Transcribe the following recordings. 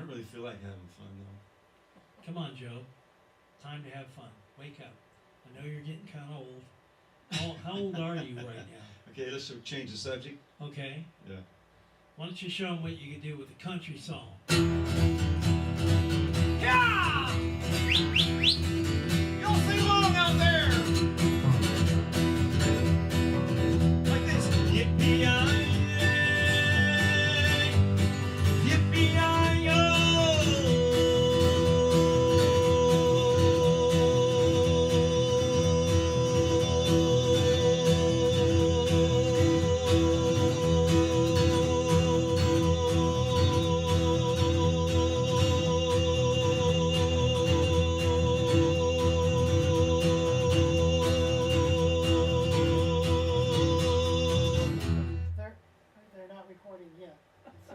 don't really feel like having fun though. Come on, Joe. Time to have fun. Wake up. I know you're getting kind of old. How old are you right now? Okay, let's change the subject. Okay. Yeah. Why don't you show them what you can do with a country song? Yeah! Y'all sing along out there! Like this. Yippee-yi-yay! Yippee-yi-yo! They're not recording yet. So.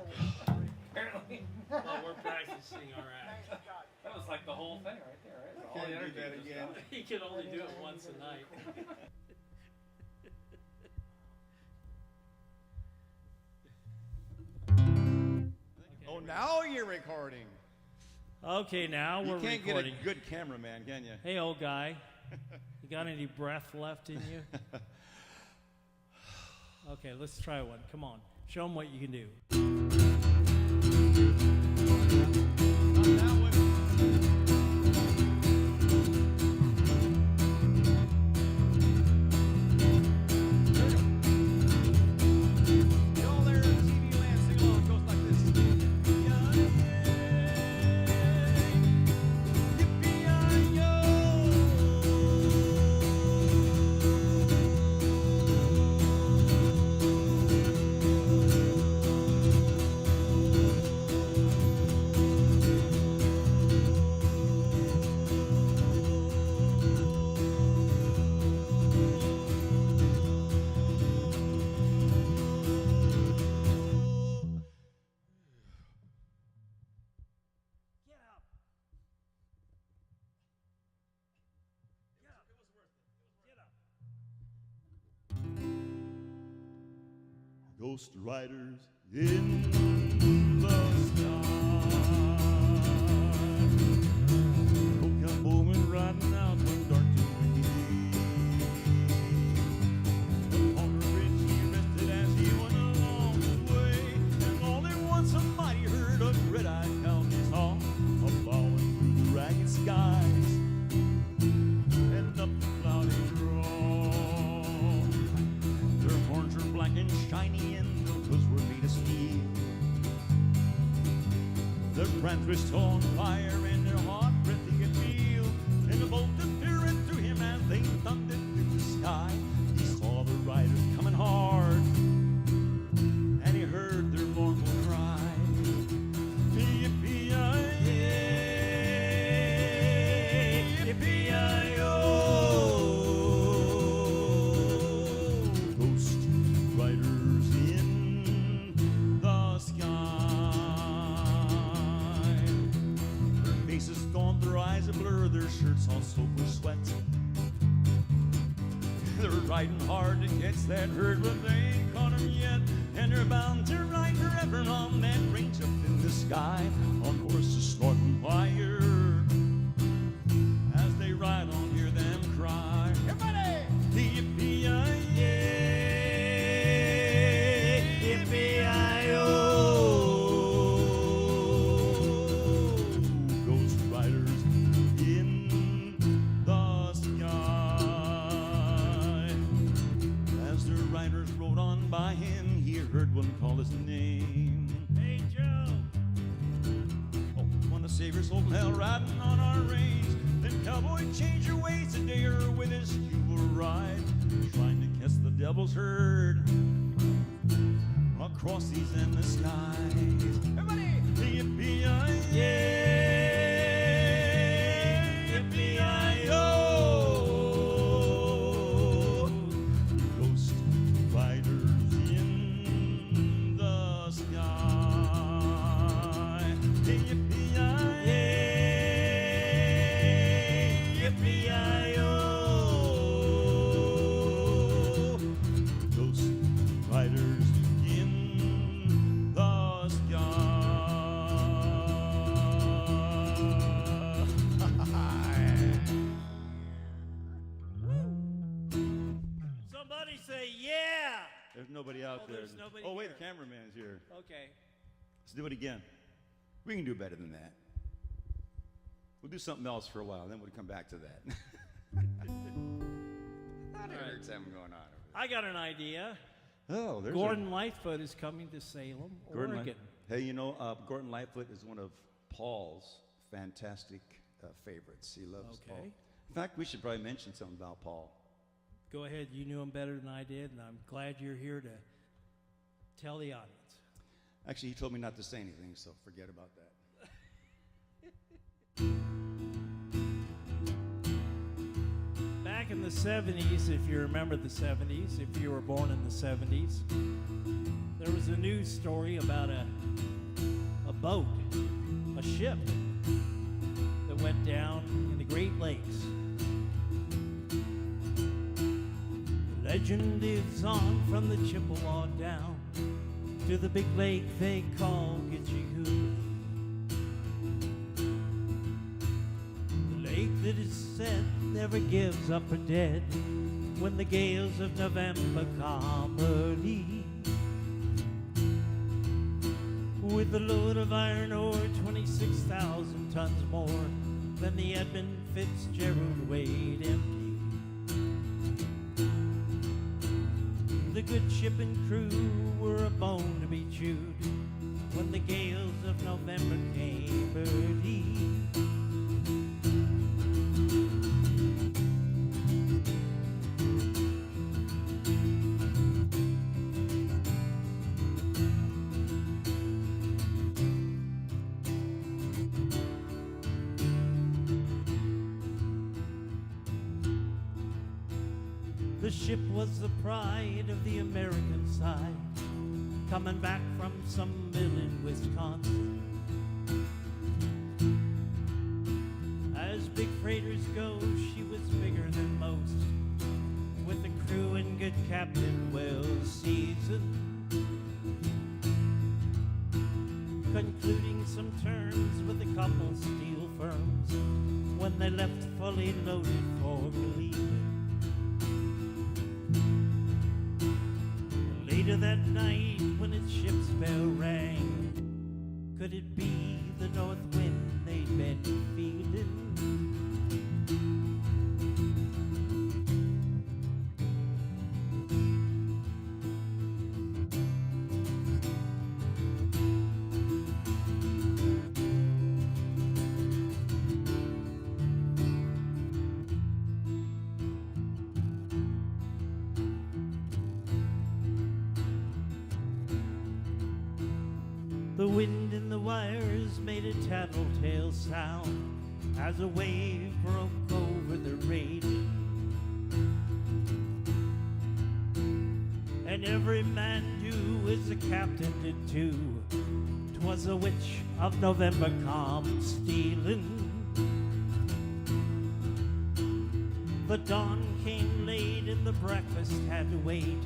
Apparently. Well, we're practicing our act. That was like the whole thing right there, right? All Can't the do energy that just again. gone. He can only do it once a night. Oh, now you're recording. Okay, now we're You can't recording. get a good cameraman, can you? Hey, old guy. You got any breath left in you? Okay, let's try one. Come on. Show them what you can do. Not that one. There you go. Y'all there in TV land, sing along. It goes like this. Ghost riders in the sky. No cowboyman riding out one dark and windy day. Upon the ridge he rested as he went along his way, and all at once a mighty herd of red-eyed cowboys saw a plowing through the ragged skies and up the cloudy draw. Their horns were black and shiny, and their hooves were made of steel. Their brands were still on fire, and their hot breath he could feel. And the bolt appeared to him as they thundered through the sky. He saw the riders coming hard, and he heard their mournful cry. Yippee-yi-yay, yippee-yi-yo. Ghost riders in the sky. Their faces gaunt, their eyes a blur, their shirts all soaked with sweat. They're riding hard to catch that herd, but they ain't caught 'em yet. And they're bound to ride forever on that range up in the sky, on horses snorting fire. As they ride on, hear them cry. Everybody! Yippee-yi-yay, yippee-yi-yo. Ghost riders in the sky. As the riders rode on by him, he heard one call his name. Hey, Joe. Oh, wanna save your soul from hell riding on our range? Then cowboy, change your ways today, or with us you will ride, trying to catch the devil's herd across these endless skies. Everybody! Yippee-yi-yay, yippee-yi-yo. Ghost riders in the sky. Yippee-yi-yay, yippee-yi-yo. Ghost riders in the sky. nobody out Oh, there. there's nobody Oh, wait, here. the cameraman's here. Okay. Let's do it again. We can do better than that. We'll do something else for a while, then we'll come back to that. Eric's something going on over I got an idea. there. Oh, there's Gordon Lightfoot is coming to Salem, Gordon Oregon. Hey, you know, Gordon Lightfoot is one of Paul's fantastic favorites. He loves Paul. Okay. In fact, we should probably mention something about Paul. Go ahead. You knew him better than I did, and I'm glad you're here to tell the audience. Actually, he told me not to say anything, so forget about that. Back in the 70s, if you remember the 70s, if you were born in the 70s, there was a news story about a boat, a ship that went down in the Great Lakes. The legend lives on from the Chippewa down to the big lake they call Gitche-Hoo. The lake that is said never gives up her dead when the gales of November come early. With a load of iron ore, 26,000 tons more than the Edmund Fitzgerald weighed empty. The good ship and crew were a bone to be chewed when the gales of November came early. The ship was the pride of the American side, coming back from some mill in Wisconsin. As big freighters go, she was bigger than most, with a crew and good captain well seasoned. Concluding some terms with a couple steel firms when they left fully loaded for Cleveland. Later that night, when its ship's bell rang, could it be the north wind they'd been feeling? The wind in the wires made a tattletale sound as a wave broke over the railing. And every man knew, as the captain did too, 'twas a witch of November come stealing. The dawn came late and the breakfast had to wait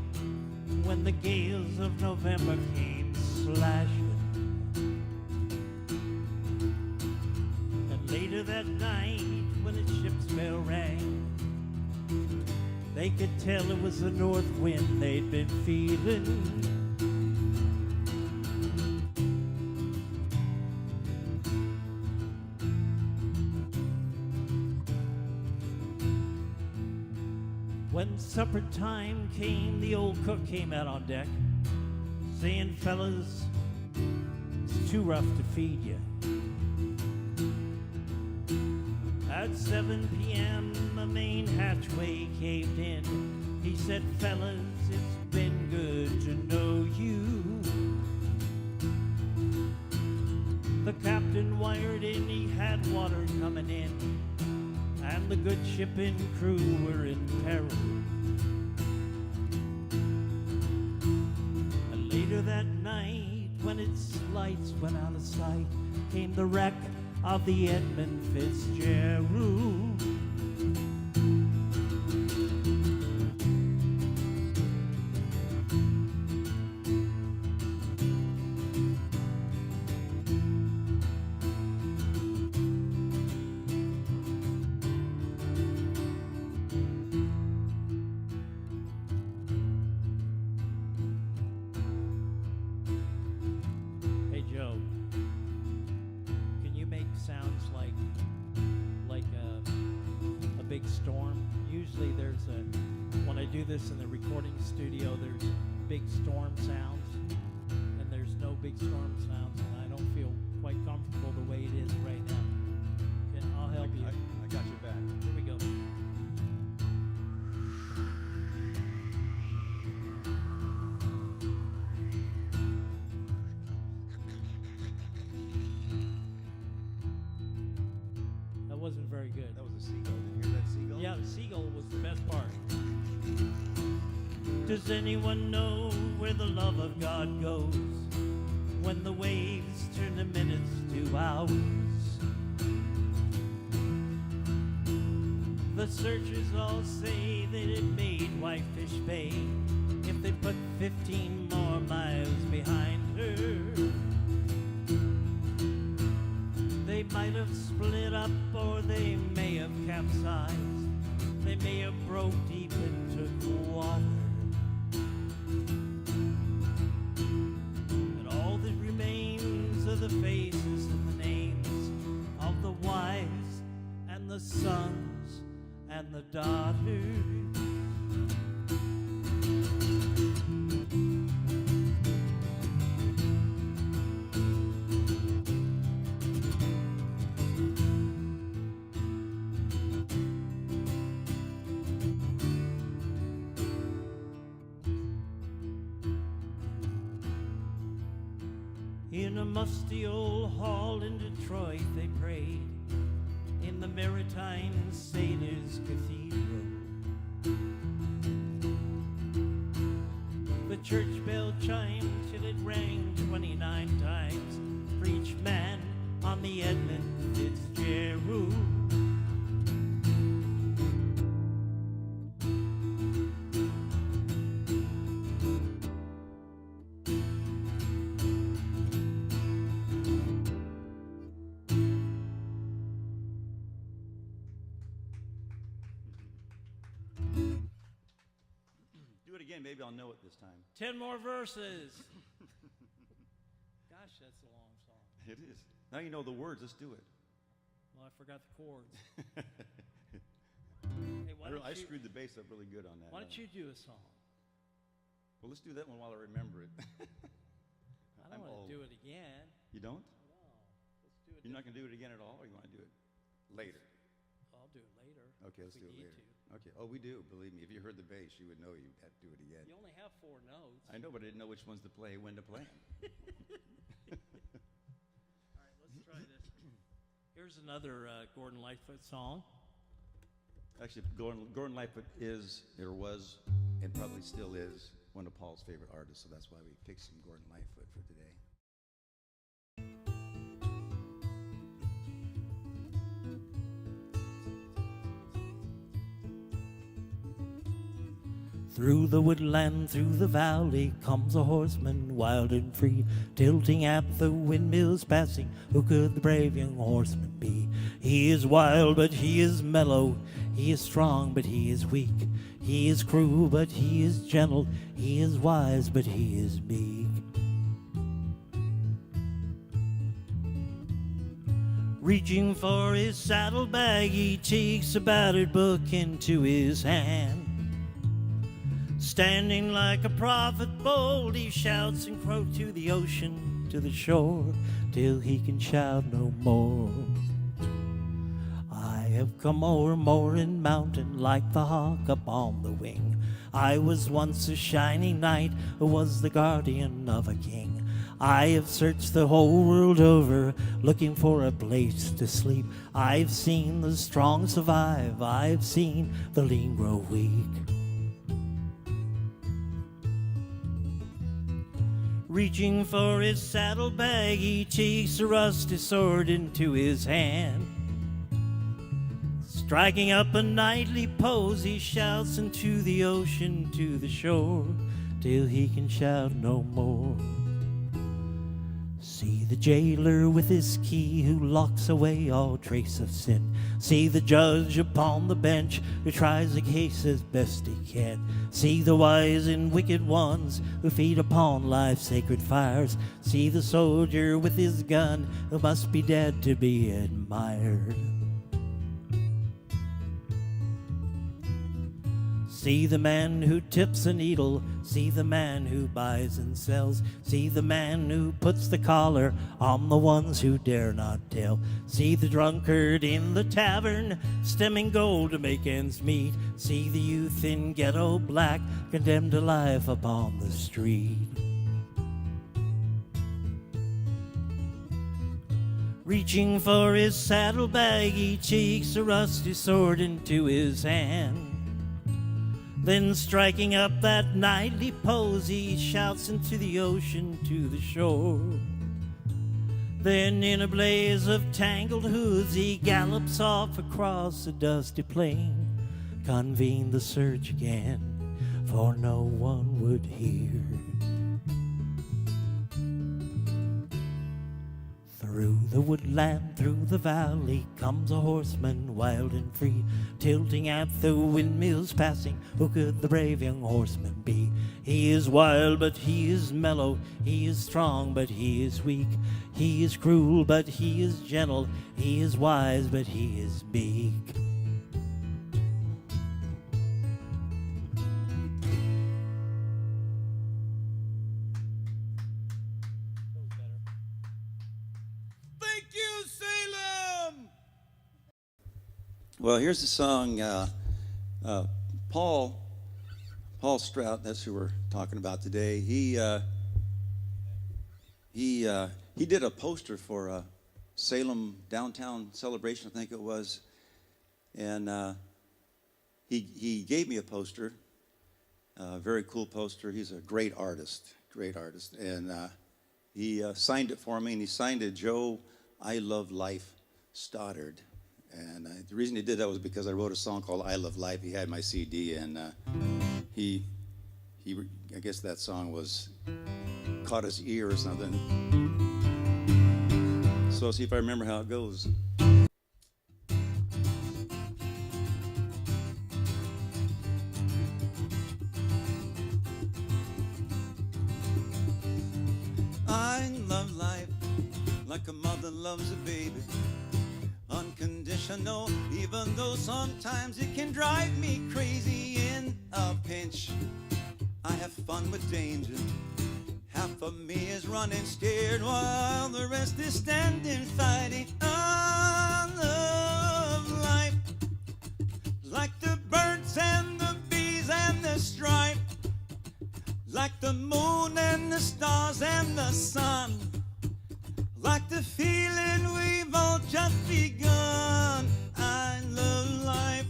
when the gales of November came slashing. Later that night, when its ship's bell rang, they could tell it was the north wind they'd been feeling. When supper time came, the old cook came out on deck, saying, "Fellas, it's too rough to feed you." At 7 p.m., the main hatchway caved in. He said, "Fellas, it's been good to know you." The captain wired in, he had water coming in, and the good ship and crew were in peril. And later that night, when its lights went out of sight, came the wreck of the Edmund Fitzgerald. big storm. Usually when I do this in the recording studio, there's big storm sounds, and there's no big storm sounds, and I don't feel quite comfortable the way it is right now. Okay, I'll help you. I got your back. Here we go. That wasn't very good. That was a seagull. Did you hear that seagull? Yeah, the seagull was the best part. Does anyone know where the love of God goes when the waves turn the minutes to hours? The searchers all say that it made Whitefish Bay if they put 15 more miles behind her. They might have split up, or they may have capsized. They may have broke deep and took water. And all that remains are the faces and the names of the wives and the sons and the daughters. In a musty old hall in Detroit they prayed in the Maritime Sailors Cathedral. The church bell chimed till it rang 29 times for each man on the Edmund Fitzgerald. Do it again. Maybe I'll know it this time. 10 more verses. Gosh, that's a long song. It is. Now you know the words. Let's do it. Well, I forgot the chords. Hey, I screwed the bass up really good on that. Why don't you do a song? Well, let's do that one while I remember it. I don't want to do it again. You don't? No. Let's do it. You're not going to do it again at all, or you want to do it later? I'll do it later. Okay, let's if do we it need later. to. Okay. Oh, we do. Believe me, if you heard the bass, you would know you had to do it again. You only have 4 notes. I know, but I didn't know which ones to play, when to play 'em. All right, let's try this. Here's another Gordon Lightfoot song. Actually, Gordon Lightfoot is, or was, and probably still is, one of Paul's favorite artists, so that's why we picked some Gordon Lightfoot for today. Through the woodland, through the valley, comes a horseman, wild and free, tilting at the windmills passing. Who could the brave young horseman be? He is wild, but he is mellow. He is strong, but he is weak. He is cruel, but he is gentle. He is wise, but he is meek. Reaching for his saddlebag, he takes a battered book into his hand. Standing like a prophet bold, he shouts and croaks to the ocean, to the shore, till he can shout no more. I have come o'er Morin mountain like the hawk upon the wing. I was once a shining knight who was the guardian of a king. I have searched the whole world over, looking for a place to sleep. I've seen the strong survive, I've seen the lean grow weak. Reaching for his saddlebag, he takes a rusty sword into his hand. Striking up a knightly pose, he shouts into the ocean, to the shore, till he can shout no more. See the jailer with his key who locks away all trace of sin. See the judge upon the bench who tries the case as best he can. See the wise and wicked ones who feed upon life's sacred fires. See the soldier with his gun who must be dead to be admired. See the man who tips a needle, see the man who buys and sells, see the man who puts the collar on the ones who dare not tell. See the drunkard in the tavern, stemming gold to make ends meet. See the youth in ghetto black, condemned to life upon the street. Reaching for his saddlebag, he cheeks a rusty sword into his hand. Then striking up that nightly pose, he shouts into the ocean to the shore. Then in a blaze of tangled hoods, he gallops off across a dusty plain. Convene the search again, for no one would hear. Through the woodland, through the valley, comes a horseman wild and free, tilting at the windmills passing. Who could the brave young horseman be? He is wild, but he is mellow. He is strong, but he is weak. He is cruel, but he is gentle. He is wise, but he is meek. Thank you, Salem! Well, here's the song. Paul Strout, that's who we're talking about today. He did a poster for a Salem downtown celebration, I think it was, and he gave me a poster, a very cool poster. He's a great artist, and he signed it for me, and he signed it Joe I Love Life Stoddard. And the reason he did that was because I wrote a song called I Love Life. He had my CD, and I guess that song caught his ear or something. So see if I remember how it goes. I love life like a mother loves a baby. Unconditional, even though sometimes it can drive me crazy in a pinch. I have fun with danger. Half of me is running scared while the rest is standing fighting. I love life like the birds and the bees and the stripe, like the moon and the stars and the sun, like the feeling we've all just begun. I love life.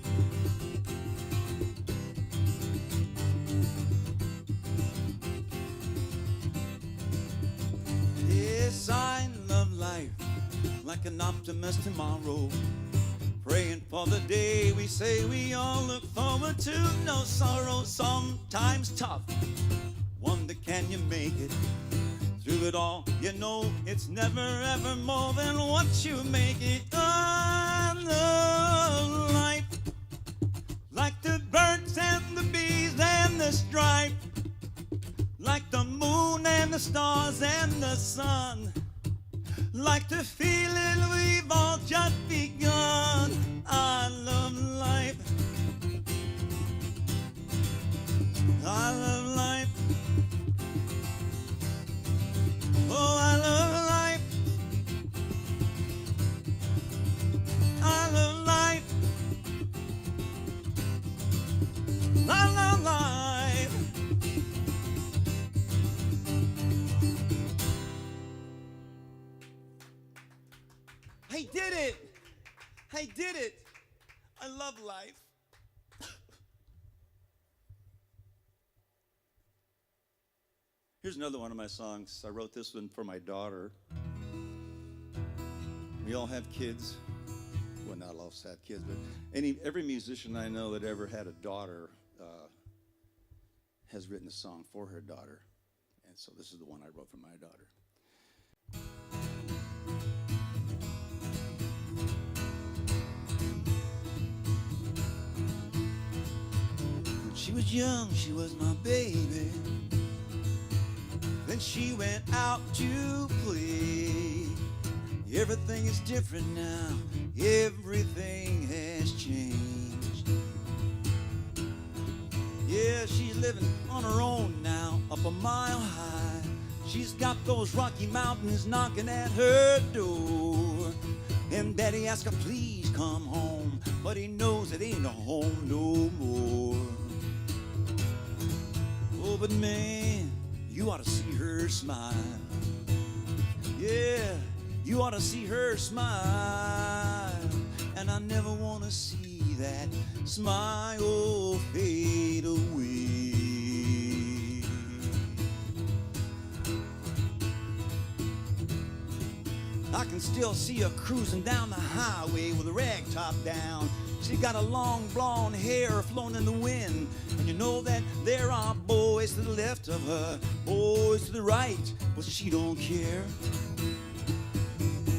Yes, I love life like an optimist tomorrow, praying for the day we say we all look forward to. No sorrow, sometimes tough. Wonder, can you make it through it all? You know it's never ever more than what you make it. I love life like the birds and the bees and the stripe, like the moon and the stars and the sun, like the feeling we've all just begun. I love life. I love life. Oh, I love life. I love life. I love life. I did it. I did it. I love life. Here's another one of my songs. I wrote this one for my daughter. We all have kids. Well, not all have kids, but every musician I know that ever had a daughter has written a song for her daughter. And so this is the one I wrote for my daughter. When she was young, she was my baby. Then she went out to play. Everything is different now. Everything has changed. Yeah, she's living on her own now, up a mile high. She's got those Rocky Mountains knocking at her door. And Daddy asks her, please come home, but he knows it ain't a home no more. Oh, but man, you ought to see her smile. Yeah, you ought to see her smile. And I never want to see that smile fade away. I can still see her cruising down the highway with a rag top down. She got a long blonde hair flowing in the wind. And you know that there are boys to the left of her, boys to the right, but she don't care.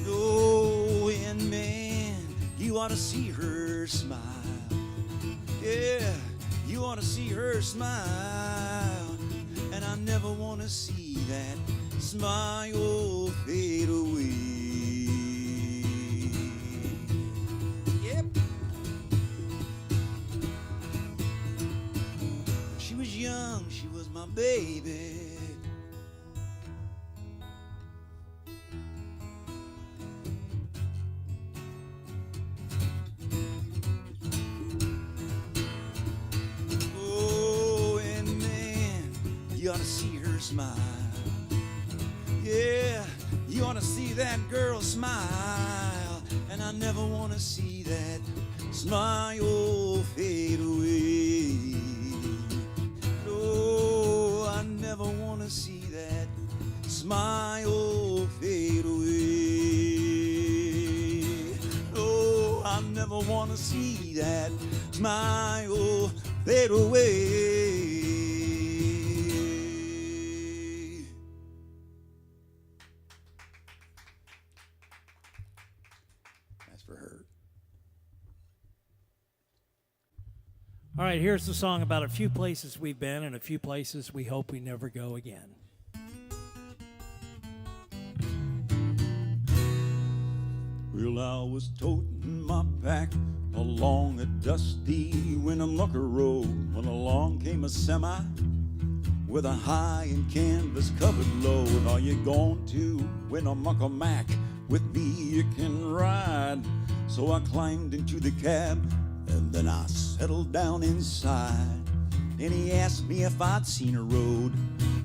Oh, and man, you ought to see her smile. Yeah, you ought to see her smile. And I never want to see that smile fade away. Yep. She was young, she was my baby. You ought to see her smile. Yeah, you ought to see that girl smile. And I never want to see that smile fade away. No, I never want to see that smile fade away. No, I never want to see that smile fade away. For her. All right, here's the song about a few places we've been and a few places we hope we never go again. Well, I was toting my pack along a dusty Winnemucca road when along came a semi with a high and canvas covered load. Are you going to Winnemucca Mac? With me you can ride. So I climbed into the cab and then I settled down inside. And he asked me if I'd seen a road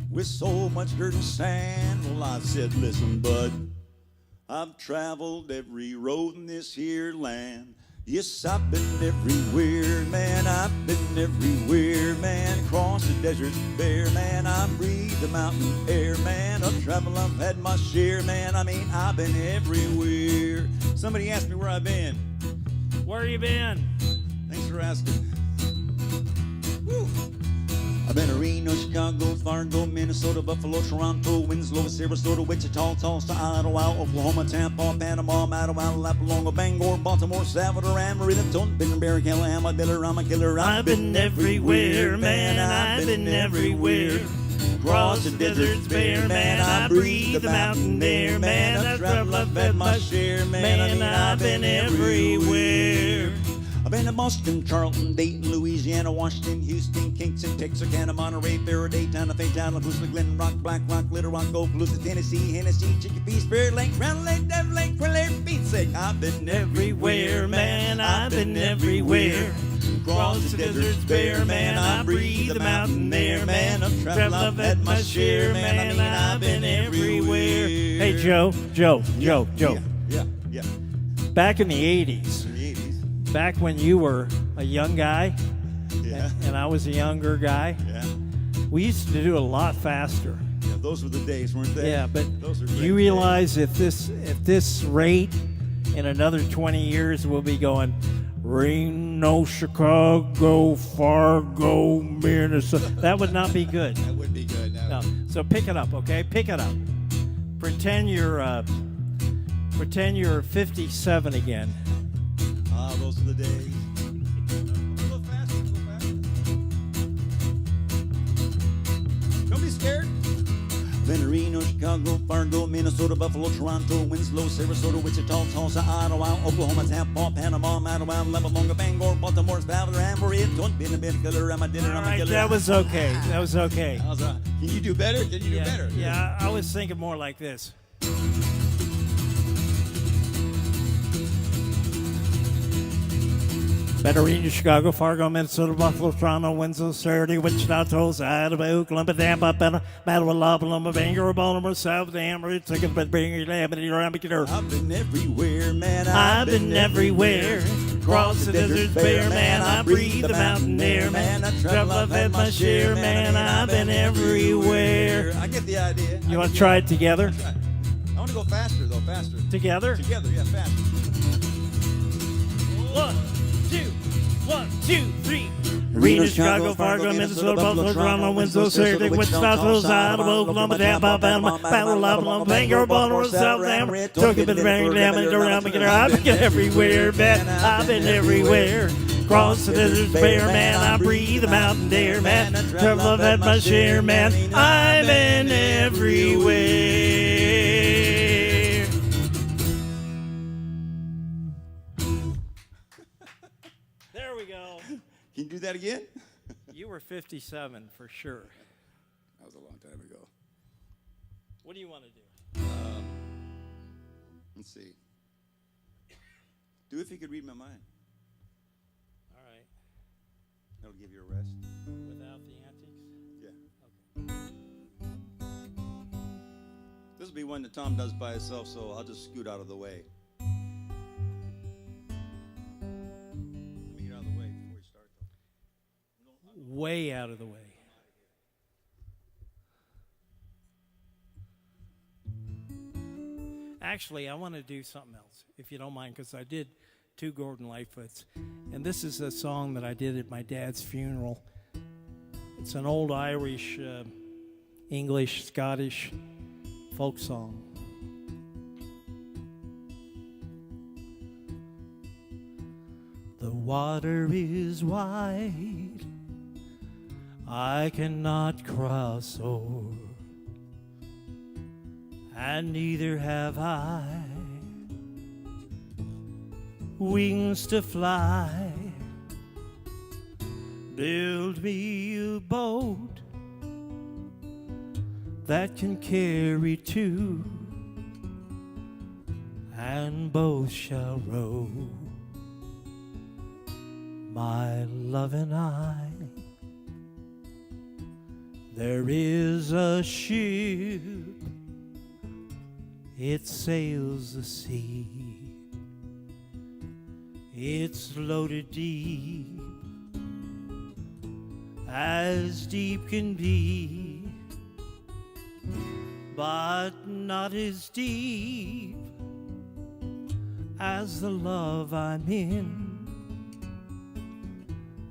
with so much dirt and sand. Well, I said, listen, bud, I've traveled every road in this here land. Yes, I've been everywhere, man, I've been everywhere, man. Across the deserts bare, man, I breathe the mountain air, man. Of travel I've had my share, man, I mean, I've been everywhere. Somebody asked me where I've been. Where you been? Thanks for asking. Woo. I've been to Reno, Chicago, Fargo, Minnesota, Buffalo, Toronto, Winslow, Sarasota, Wichita, Tulsa, Ottawa, Oklahoma, Tampa, Panama, Mattawa, Lapalonga, Bangor, Baltimore, Salvador, Amarillo, Tonton, Barry, Alabama, Dillarama, Killer. I've been everywhere, man, I've been everywhere. Across the deserts bare, man, I breathe the mountain air, man. I've traveled, I've had my share, man, I've been everywhere. I've been to Boston, Charlton, Dayton, Louisiana, Washington, Houston, Kingston, Texarkana, Monterey, Faraday, Town of Fayettetown, Lapusa, Glen Rock, Black Rock, Little Rock, Okaloosa, Tennessee, Hennessy, Chicopee, Spirit Lake, Crown Lake, Devil Lake, Crowley, Beat Sick. I've been everywhere, man, I've been everywhere. Across the deserts bare, man, I breathe the mountain air, man. I've traveled, I've had my share, man, I mean, I've been everywhere. Hey, Joe. Yeah. Back in the 80s, back when you were a young guy and I was a younger guy, we used to do it a lot faster. Yeah, those were the days, weren't they? Yeah, but those are you realize if this rate in another 20 years we'll be going Reno, Chicago, Fargo, Minnesota. That would not be good. That would be good. No. So pick it up, okay? Pick it up. Pretend you're 57 again. Ah, those are the days. A little faster. Don't be scared. Reno, Chicago, Fargo, Minnesota, Buffalo, Toronto, Winslow, Sarasota, Wichita, Tulsa, Ottawa, Oklahoma, Tampa, Panama, Mattawa, Lebanon, Bangor, Baltimore, Valor, Ambry, don't be a bit killer, I'm a dinner, All I'm a right, killer. that was okay. That was okay. How's that? Can you do better? Can you do Yeah, better? yeah, I was thinking more like this. Betterina, Chicago, Fargo, Minnesota, Buffalo, Toronto, Winslow, Saturday, Wichita, Tulsa, Idaho, Oklahoma, Tampa, Mattawa, Loma, Bangor, Baltimore, South, Ambry, Ticket, but bring your lamb and your I've been everywhere, man. I've been everywhere. Cross the desert bare, man. I breathe the mountain air, man. I travel, I've had my share, man. I've been everywhere. I get the idea. You want to try it together? Try it. I want to go faster, though, faster. Together? Together, yeah, faster. 1, 2, 3. Reno, Chicago, Fargo, Minnesota, Buffalo, Toronto, Winslow, Saturday, Wichita, Tulsa, Idaho, Oklahoma, Tampa, Panama, Mattawa, Bangor, Baltimore, South, Ambry, Tokyo, but bring your lamb and around, I've been everywhere, man. I've been everywhere. Cross the desert bare, man. I breathe the mountain air, man. Travel, I've had my share, man. I've been everywhere. There we go. Can you do that again? You were 57 for sure. That was a long time ago. What do you want to do? Let's see. Do if you could read my mind. All right. That'll give you a rest. Without the antics? Yeah. This will be one that Tom does by himself, so I'll just scoot out of the way. Let me get out of the way before we start, though. Way out of the way. Actually, I want to do something else, if you don't mind, because I did 2 Gordon Lightfoots. And this is a song that I did at my dad's funeral. It's an old Irish, English, Scottish folk song. The water is wide, I cannot cross o'er, and neither have I wings to fly. Build me a boat that can carry 2, and both shall row, my love and I. There is a ship, it sails the sea, it's loaded deep, as deep can be, but not as deep as the love I'm in.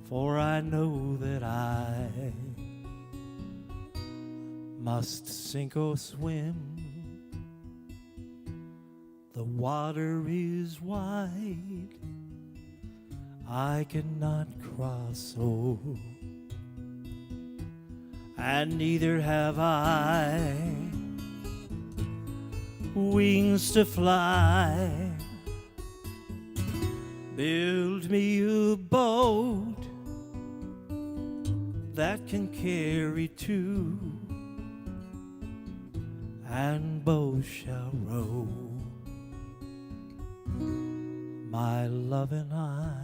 For I know that I must sink or swim. The water is wide, I cannot cross over, and neither have I wings to fly. Build me a boat that can carry 2, and both shall row, my love and I.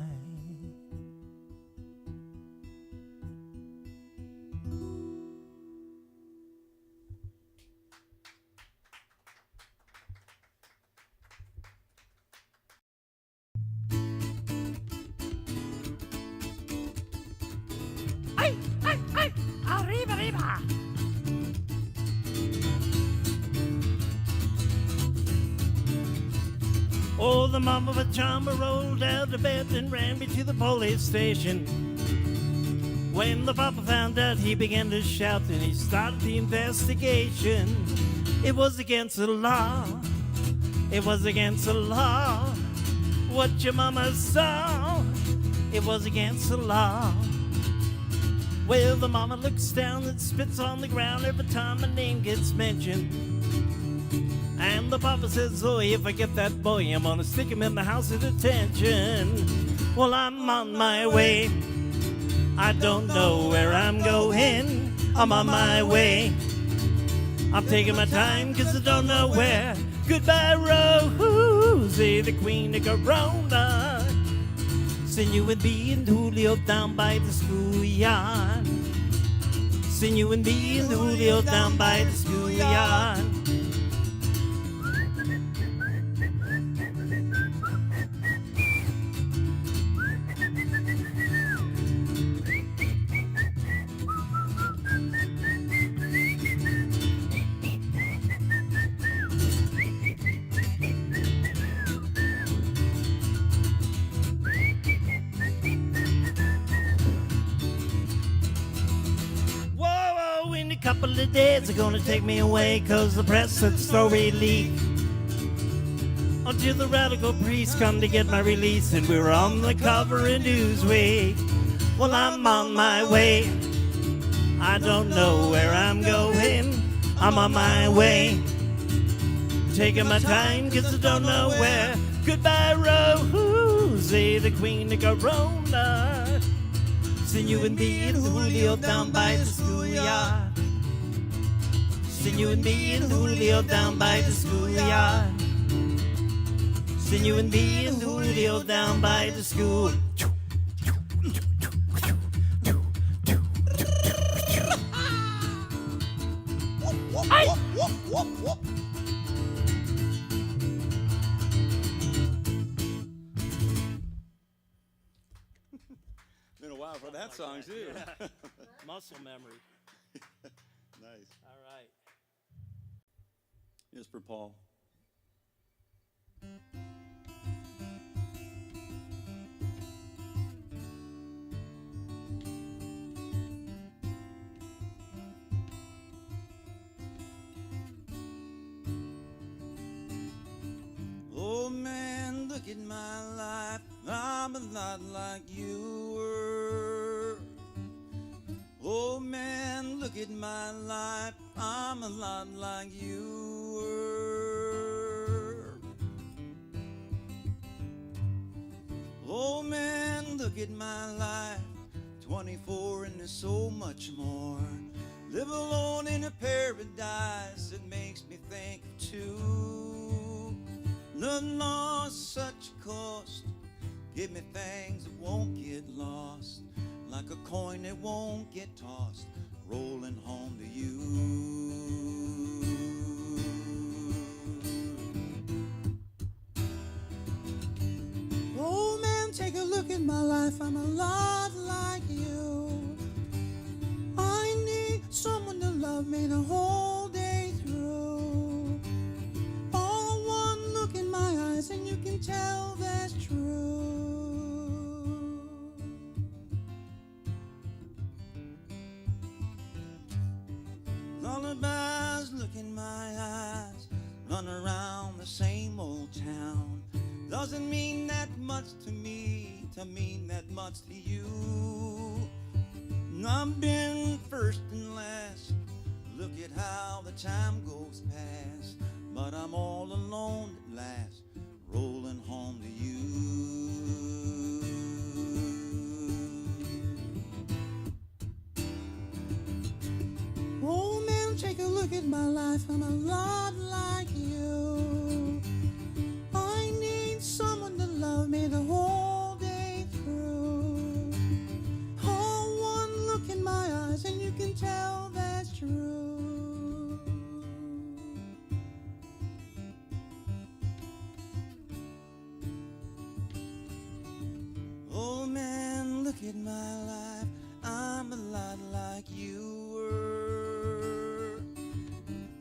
Arriba, arriba. Oh, the mama pajama rolled out of bed and ran me to the police station. When the papa found out, he began to shout and he started the investigation. It was against the law. It was against the law. What your mama saw, it was against the law. Well, the mama looks down and spits on the ground every time my name gets mentioned. And the papa says, oh, if I get that boy, I'm gonna stick him in the house of detention. Well, I'm on my way. I don't know where I'm going. I'm on my way. I'm taking my time 'cause I don't know where. Goodbye, Rosie, the queen of Corona. Seen you and me and Julio down by the schoolyard. Seen you and me and Julio down by the schoolyard. Whoa, in a couple of days they're gonna take me away 'cause the press said the story leaked. Until the radical priest come to get my release and we were on the cover in Newsweek. Well, I'm on my way. I don't know where I'm going. I'm on my way. Taking my time 'cause I don't know where. Goodbye, Rosie, the queen of Corona. Seen you and me and Julio down by the schoolyard. Seen you and me and Julio down by the schoolyard. Seen you and me and Julio down by the school. Been a while for that song, too. Muscle memory. Nice. All right. Just for Paul. Oh man, look at my life. I'm a lot like you were. Oh man, look at my life. I'm a lot like you were. Oh man, look at my life. 24 and there's so much more. Live alone in a paradise that makes me think of two. Love lost such a cost. Give me things that won't get lost, like a coin that won't get tossed, rolling home to you. Oh man, take a look at my life. I'm a lot like you. I need someone to love me the whole day through. All one look in my eyes and you can tell that's true. Lullabies look in my eyes, run around the same old town. Doesn't mean that much to me, to mean that much to you. I've been first and last. Look at how the time goes past. But I'm all alone at last, rolling home to you. Oh man, take a look at my life. I'm a lot like you. I need someone to love me the whole day through. Oh, one look in my eyes and you can tell that's true. Oh man, look at my life. I'm a lot like you were.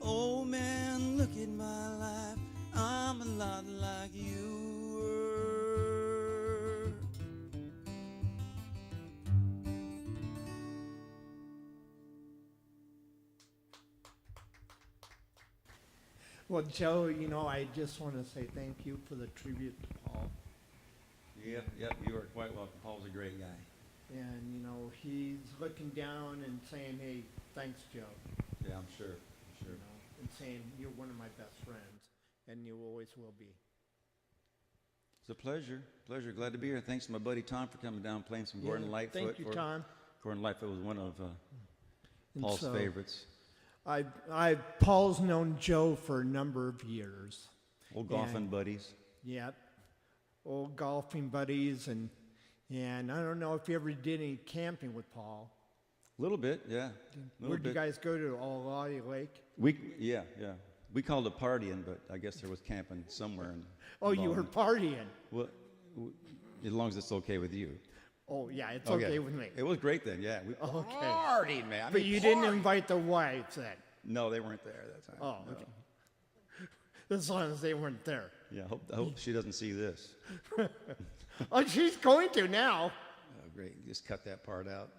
Oh man, look at my life. I'm a lot like you were. Well, Joe, you know, I just want to say thank you for the tribute to Paul. Yep, you are quite welcome. Paul's a great guy. And, you know, he's looking down and saying, hey, thanks, Joe. Yeah, I'm sure. You know, and saying, you're one of my best friends, and you always will be. It's a pleasure. Pleasure. Glad to be here. Thanks to my buddy Tom for coming down playing some Gordon Yeah, Lightfoot. thank you, Tom. Gordon Lightfoot was one of And Paul's so, favorites. Paul's known Joe for a number of years. Old golfing and- buddies. Yep. Old golfing buddies, and I don't know if you ever did any camping with Paul. A little bit, yeah. Where'd you guys go to? Olali Lake? Yeah. We called it partying, but I guess there was camping somewhere. Oh, you were partying. Well, as long as it's okay with you. Oh, yeah, it's okay with me. It was great then, yeah. We Okay. partied, man. But you didn't invite the wives then? No, they weren't there that time. Oh, No. okay. As long as they weren't there. Yeah, I hope she doesn't see this. Oh, she's going to now. Oh, great. Just cut that part out.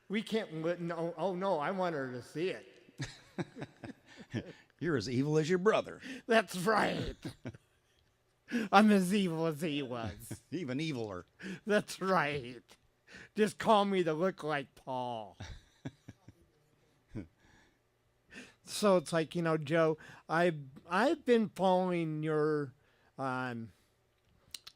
We can't, no, oh no, I want her to see it. You're as evil as your brother. That's right. I'm as evil as he was. Even eviler. That's right. Just call me to look like Paul. So it's like, you know, Joe, I've been following your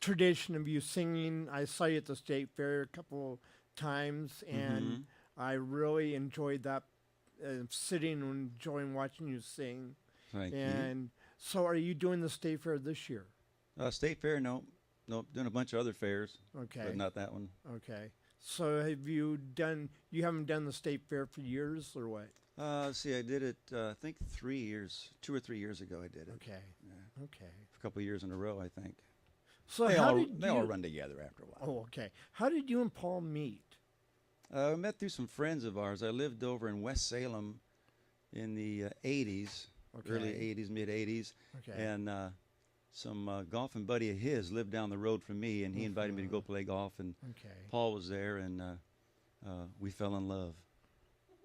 tradition of you singing. I saw you at the state fair a couple times, and I really enjoyed that, sitting and enjoying watching you sing. Thank you. And so, are you doing the state fair this year? State fair, no. Doing a bunch of other fairs. Okay. But not that one. Okay. So you haven't done the state fair for years or what? See, I did it, I think 2 or 3 years ago I did it. Okay. Yeah. Okay. A couple of years in a row, I think. So They how all did you, run together after a while. Oh, okay. How did you and Paul meet? I met through some friends of ours. I lived over in West Salem in the 80s, early Okay. 80s, mid 80s. Okay. And some golfing buddy of his lived down the road from me, and he invited me to go play golf. And Okay. Paul was there, and we fell in love.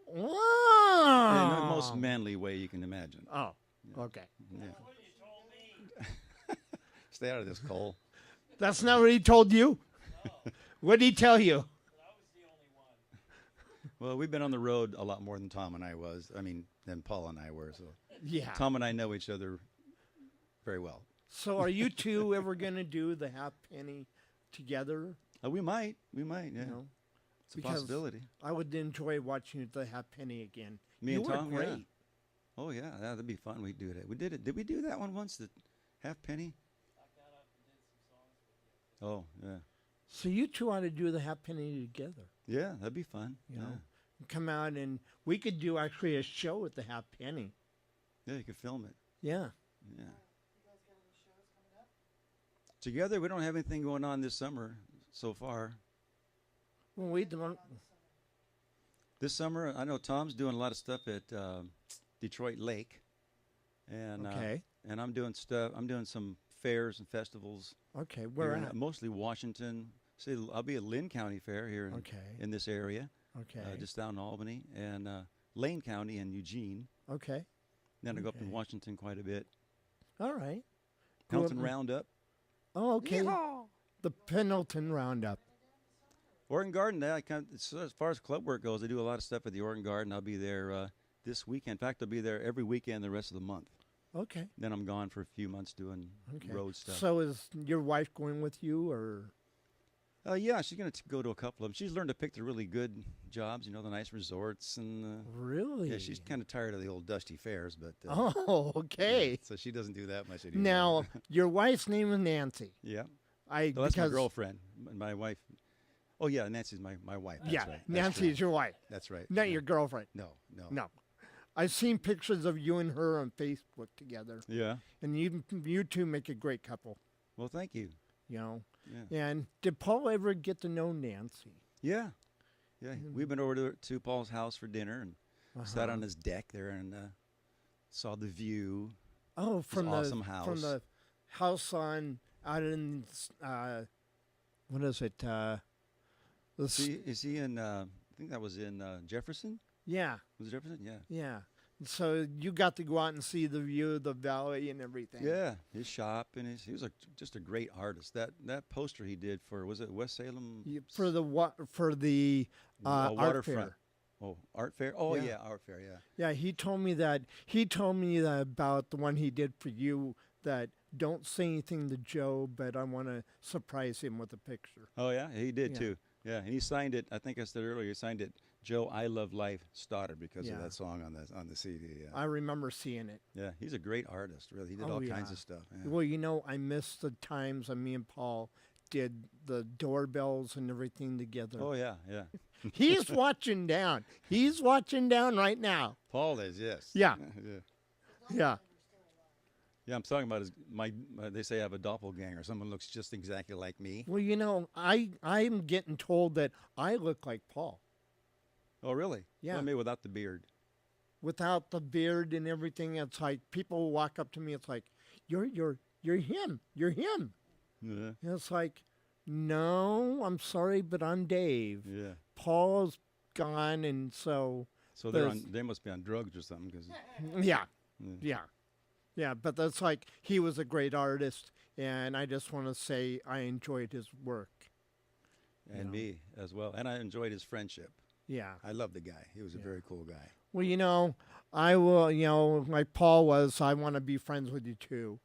Wow. In the most manly way you can imagine. Oh, okay. Yeah. Stay out of this, Cole. That's not what he told you? What did he tell you? Well, we've been on the road a lot more than Tom and I than Paul and I were. So Yeah. Tom and I know each other very well. So are you two ever going to do the half penny together? We might, yeah. You know? It's a Because possibility. I would enjoy watching the half penny again. Me you and were Tom, great. yeah. Oh yeah, that'd be fun. We'd do that. We did it. Did we do that one once? The half penny? Oh yeah. So you two ought to do the half penny together. Yeah, that'd be fun. You know, come out and we could do actually a show at the half penny. Yeah, you could film it. Yeah. Yeah. Together, we don't have anything going on this summer so far. Well, we don't. This summer, I know Tom's doing a lot of stuff at Detroit Lake, and Okay. and I'm doing stuff. I'm doing some fairs and festivals. Okay. Where here in, at? mostly Washington. See, I'll be at Lynn County Fair here Okay. in this area, Okay. just down in Albany, and Lane County in Eugene. Okay. Then I go up Okay. in Washington quite a bit. All right. Go Pendleton up- Roundup, Oh, okay. The Pendleton Roundup. Oregon Garden. So as far as club work goes, I do a lot of stuff at the Oregon Garden. I'll be there this weekend. In fact, I'll be there every weekend the rest of the month. Okay. Then I'm gone for a few months doing Okay. road stuff. So is your wife going with you, or? Yeah, she's going to go to a couple of them. She's learned to pick the really good jobs, the nice resorts. And Really? yeah, she's kind of tired of the old dusty fairs, but Oh, okay. so she doesn't do that much anymore. Now, your wife's name is Nancy. Yeah. I Oh, that's my because girlfriend. My wife. Oh, yeah, Nancy's my wife. That's yeah, right. That's Nancy is right. your wife, That's right. not Yeah. your girlfriend. No. No, I've seen pictures of you and her on Facebook together, Yeah. and you two make a great couple. Well, thank you. You know. Yeah. And did Paul ever get to know Nancy? Yeah. Yeah. We've been over to Paul's house for dinner and sat on his deck there and saw the view. Oh, from awesome the house. from the house out in what is it? Is he in? I think that was in Jefferson. Yeah, Was it Jefferson? Yeah. yeah. So you got to go out and see the view of the valley and everything. Yeah, his shop and he was just a great artist. That poster he did for, was it West Salem? For the art Waterfront. fair. Oh, art fair. Oh Yeah. yeah, art fair. Yeah. Yeah, he told me that about the one he did for you. That don't say anything to Joe, but I want to surprise him with a picture. Oh yeah, he did Yeah. too. Yeah, and he signed it. I think I said earlier, he signed it. Joe, I Love Life, Stoddard, because Yeah. of that song on the CD. Yeah. I remember seeing it. Yeah, he's a great artist. Really, he did Oh, all yeah. kinds of stuff. Yeah. Well, I miss the times when me and Paul did the doorbells and everything together. Oh yeah, yeah. He's watching down. He's watching down right now. Paul is, yes. Yeah. yeah. Yeah. Yeah, I'm talking about they say I have a doppelganger. Someone looks just exactly like me. Well, I'm getting told that I look like Paul Oh, really? Yeah. Well, maybe without the beard. without the beard and everything. It's like people walk up to me. It's like, you're him. You're him. Yeah. And it's like, no, I'm sorry, but I'm Dave. Yeah. Paul's gone, and so So There's- they must be on drugs or something. Cause, yeah, yeah. yeah, yeah. But that's like he was a great artist, and I just want to say I enjoyed his work. And know. me as well. And I enjoyed his friendship. Yeah. I love the guy. He was a very cool guy. Well, I will. Like Paul was. I want to be friends with you too.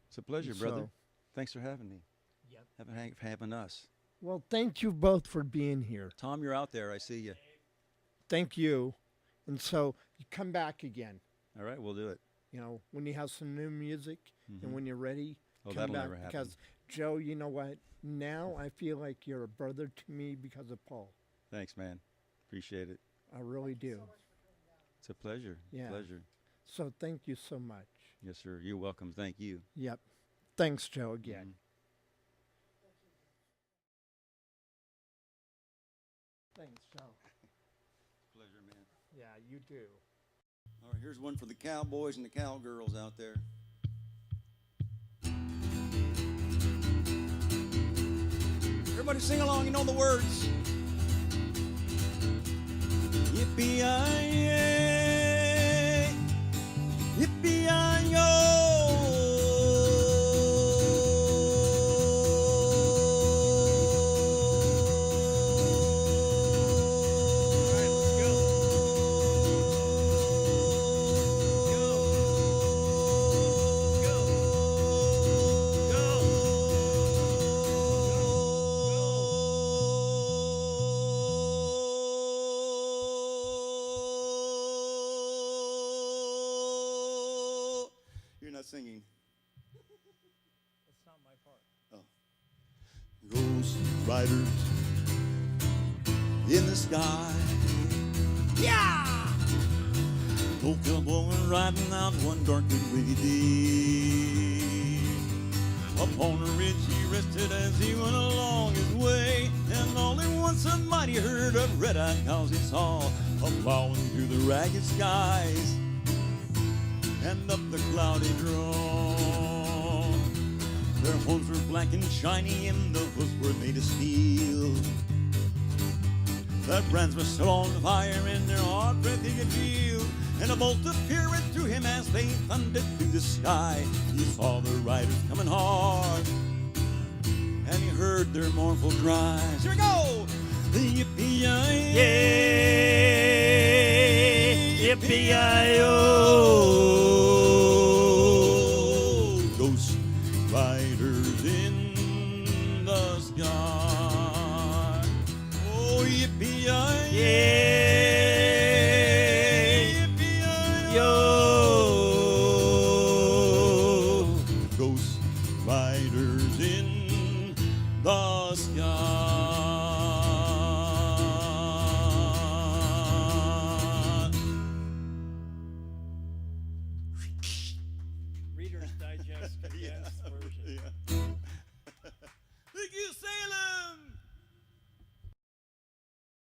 It's a pleasure, brother. So- Thanks for having me. Yep. Having us. Well, thank you both for being here. Tom, you're out there. I see you. Thank you. And so you come back again. All right, we'll do it. When you have some new music and when you're ready, Oh, come that'll back. never happen. Because Joe, you know what? Now I feel like you're a brother to me because of Paul. Thanks, man. Appreciate it. I really do. It's a pleasure. Yeah. Pleasure. So thank you so much. Yes, sir. You're welcome. Thank you. Yep. Thanks, Joe, again. Mhm. Thanks, Joe. Pleasure, man. Yeah, you do. All right, here's one for the cowboys and the cowgirls out there. Everybody sing along, you know the words. Yippee-yi-yay, You're not singing. That's not my part. Ghost riders in the sky. Yeah! No cowboy riding out one dark and windy day. Upon a ridge he rested as he went along his way, and all at once a mighty herd of red-eyed cows he saw a-plowing through the ragged skies and up the cloudy draw. Their horns were black and shiny, and the hoofs were made of steel. Their brands were still on fire, and their hard breath he could feel. And a bolt of fear went through him as they thundered through the sky. He saw the riders coming hard, and he heard their mournful cries. Here we go! Yippee-yi-yay, yippee-yi-yo. Ghost riders in the sky. Oh, yippee-yi-yay, yippee-yi-yo. Ghost riders in the sky.